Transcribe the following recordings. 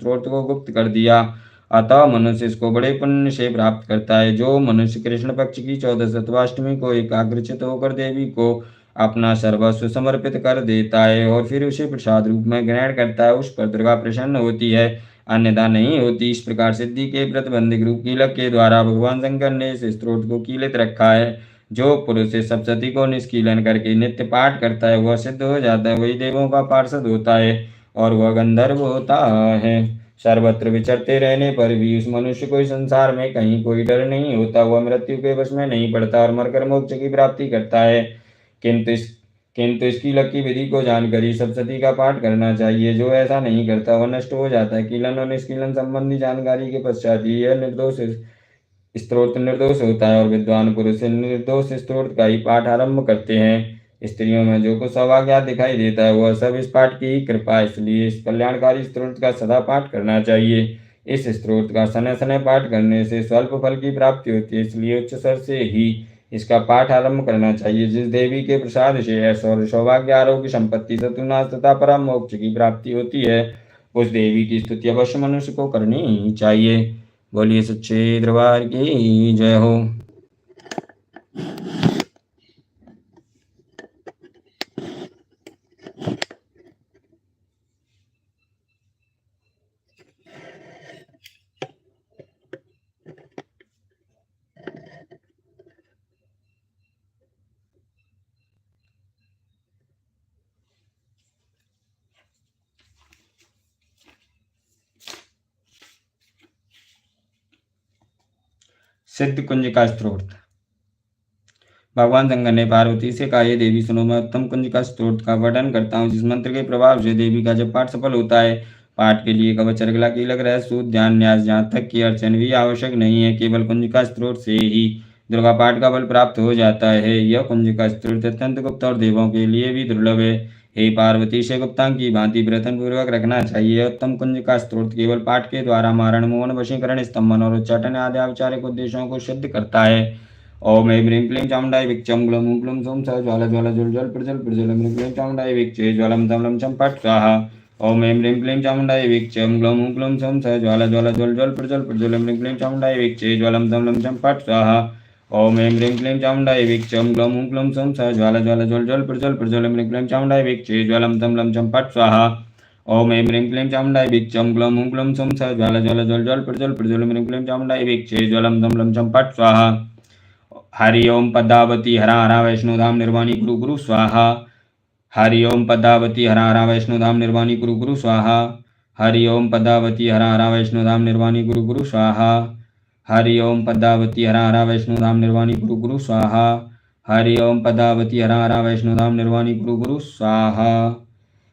स्त्रोत को गुप्त कर दिया। अतः मनुष्य इसको बड़े पुण्य से प्राप्त करता है। जो मनुष्य कृष्ण पक्ष की 14 अथवा अष्टमी को एकाग्रचित होकर देवी को अपना सर्वस्व समर्पित कर देता है और फिर उसे प्रसाद रूप में ग्रहण करता है, उस पर दुर्गा प्रसन्न होती है, अन्यथा नहीं होती। इस प्रकार सिद्धि के प्रतिबंधक रूप कीलक के द्वारा भगवान शंकर ने इस स्त्रोत को कीलित रखा है। जो पुरुष इस सप्तशती को निष्कीलन करके नित्य पाठ करता है वह सिद्ध हो जाता है, वही देवों का पार्षद होता है और वह गंधर्व होता है। सर्वत्र विचरते रहने पर भी उस मनुष्य को इस संसार में कहीं कोई डर नहीं होता, वह मृत्यु के वश में नहीं पड़ता और मरकर मोक्ष की प्राप्ति करता है। किंतु इसकी लकी विधि को जानकर ही सप्तशती का पाठ करना चाहिए। जो ऐसा नहीं करता वह नष्ट हो जाता है। कीलन और निष्कीलन संबंधी जानकारी के पश्चात ही यह निर्दोष स्तोत्र निर्दोष होता है और विद्वान पुरुष निर्दोष स्तोत्र का ही पाठ आरंभ करते हैं। स्त्रियों में जो कुछ सौभाग्य दिखाई देता है वह सब इस पाठ की ही कृपा, इसलिए इस कल्याणकारी स्तोत्र का सदा पाठ करना चाहिए। इस स्तोत्र का समय समय पाठ करने से स्वल्प फल की प्राप्ति होती है, इसलिए उच्च स्वर से ही इसका पाठ आरंभ करना चाहिए। जिस देवी के प्रसाद से ऐश्वर्य सौभाग्य आरोग्य संपत्ति शत्रुनाश तथा परम मोक्ष की प्राप्ति होती है उस देवी की स्तुति अवश्य मनुष्य को करनी चाहिए। बोलिए सच्चे दरबार की जय हो। सिद्ध कुंज का स्त्रोत। भगवान शंकर ने पार्वती से कहा, ये देवी सुनो, मैं उत्तम कुंज का स्त्रोत का वर्णन करता हूँ जिस मंत्र के प्रभाव से देवी का जब पाठ सफल होता है। पाठ के लिए कवच अर्गला कीलक रहस्य ध्यान न्यास जहाँ तक कि अर्चन भी आवश्यक नहीं है, केवल कुंज का स्त्रोत से ही दुर्गा पाठ का बल प्राप्त हो जाता है। यह कुंज का स्त्रोत अत्यंत गुप्त और देवों के लिए भी दुर्लभ है। हे पार्वती, से गुप्तांग की भांति प्रयत्न पूर्वक रखना चाहिए। उत्तम कुंज का स्त्रोत केवल पाठ के द्वारा मारण मोहन वशीकरण स्तंभन और उच्चाटन आदि औपचारिक उद्देश्यों को सिद्ध करता है। ओम ऐं ह्रीं क्लीं चामुण्डाय विच्चं ग्लौं हूं क्लूं सौं सः ज्वाला ज्वाला ज्वल ज्वल प्रज्वल प्रज्वल ह्रीं क्लीं चामुण्डाय विच्चे ज्वलं तमलं चं फट् स्वाहा। ओम ऐं ह्रीं क्लीं चामुण्डाय विच्चं ग्लौं हूं क्लूं सौं सः ज्वाला ज्वाला ज्वल ज्वल प्रज्वल प्रज्वल ह्रीं क्लीं चामुण्डाय विच्चे ज्वलं तमलं चं फट् स्वाहा। ओम ऐं ह्रीं क्लीं चामुण्डाय विच्चं ग्लौं हूं क्लूं सौं सः ज्वाला ज्वाला ज्वल ज्वल प्रज्वल प्रज्वल ह्रीं क्लीं चामुण्डाय विच्चे ज्वलं तमलं चं फट् स्वाहा। ओम ऐं ह्रीं क्लीं चामुण्डाय विच्चं ग्लौं हूं क्लूं सौं सः ज्वाला ज्वाला ज्वल ज्वल प्रज्वल प्रज्वल ह्रीं क्लीं चामुण्डाय विच्चे ज्वलं तमलं चं फट् स्वाहा। हरि ओम पद्मावती हरा हरा वैष्णो धाम निर्वाणी गुरु गुरु स्वाहा। हरि ओम पद्मावती हरा हरा वैष्णो धाम निर्वाणी गुरु गुरु स्वाहा। हरि ओम पद्मावती हरा हरा वैष्णो धाम निर्वाणी गुरु गुरु स्वाहा। हरि ओम पद्मावती हरा हरा वैष्णो धाम निर्वाणी गुरु गुरु स्वाहा। हरि ओम पद्मावती हरा हरा वैष्णो धाम निर्वाणी गुरु गुरु स्वाहा।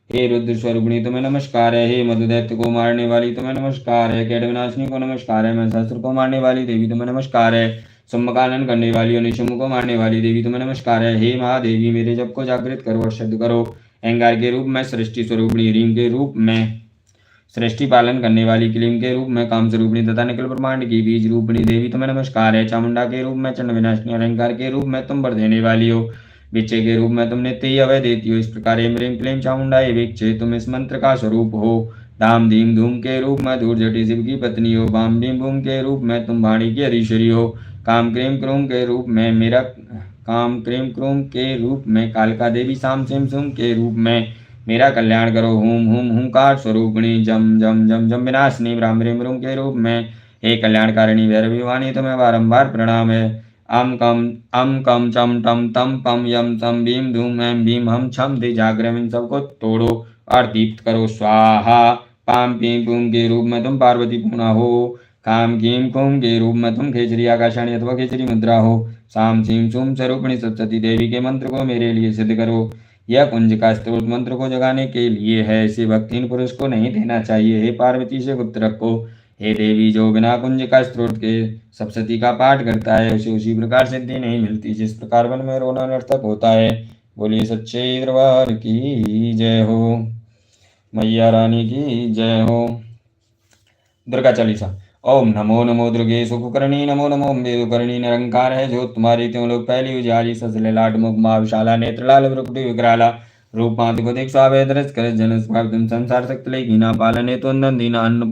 हे रुद्र स्वरूपिणी तुम्हें नमस्कार है। हे मधुदैत्य को मारने वाली तुम्हें नमस्कार है। कैड विनाशिनी को नमस्कार है। मैं सहस्त्र को मारने वाली देवी तुम्हें नमस्कार है। शुंभकानन करने वाली और निशुंभ को मारने वाली देवी तुम्हें नमस्कार है। हे महादेवी, मेरे जप को जागृत करो और शुद्ध करो। अहंकार के रूप में सृष्टि स्वरूपिणी, ह्रीम के रूप में सृष्टि पालन करने वाली, क्लीम के रूप में काम स्वरूपिणी तथा निखिल ब्रह्मांड की बीज रूपिणी देवी तुम्हें नमस्कार है। चामुंडा के रूप में चंड विनाशिनी, अहंकार के रूप में तुम वर देने वाली हो, विच्चे के रूप में तुम नित्य ही अभय देती हो। इस प्रकार एम ह्रीम क्लीम चामुंडा ये विच्चे तुम इस मंत्र का स्वरूप हो। धाम धीम धूम के रूप में धूर जटी शिव की पत्नी हो। बाम भीम भूम के रूप में तुम वाणी की अधीश्वरी हो। काम क्रीम क्रूम के रूप में मेरा काम क्रीम क्रूम के रूप में कालका देवी, शाम सिम सुम के रूप में मेरा कल्याण करो। हुम हुम हुंकार स्वरूपिणी, जम जम जम जम विनाशिनी, ब्राह्म ह्रीम रूम के रूप में हे कल्याणकारिणी भैरवी वाणी तुम्हें बारंबार प्रणाम है। अम कम चम टम तम पम यम तम भीम धूम एम भीम हम छम दे जागरम, इन सबको तोड़ो और दीप्त करो। स्वाहा। पाम पीम पूम के रूप में तुम पार्वती पूर्णा हो। काम कीम कुम के रूप में तुम खेचरी आकाशाणी अथवा खेचरी मुद्रा हो। शाम सीम सुम स्वरूपिणी सप्तशती देवी के मंत्र को मेरे लिए सिद्ध करो। यह कुंज का स्त्रोत मंत्र को जगाने के लिए है, इसे भक्तिहीन पुरुष को नहीं देना चाहिए। हे पार्वती, से गुप्त रखो। हे देवी, जो बिना कुंज का स्त्रोत के सप्तशती का पाठ करता है उसे उसी प्रकार सिद्धि नहीं मिलती जिस प्रकार वन में रोना नर्तक होता है। बोलिए सच्चे दरबार की जय हो। मैया रानी की जय हो। दुर्गा चालीसा। ओम नमो नमो दुर्गे सुखकर्णी, नमो नमो वेदुकर्णी, निरंकार है जो तुम्हारी त्यों लोग पहली उजारी, ससले लाट मुख मावशाला, नेत्रलाल भ्रुकुटी विकराला, रूप मातु को देख स्वावेदरस कर जन स्वागतम, संसार सक्त ले कीना पालने तो दीना अन्न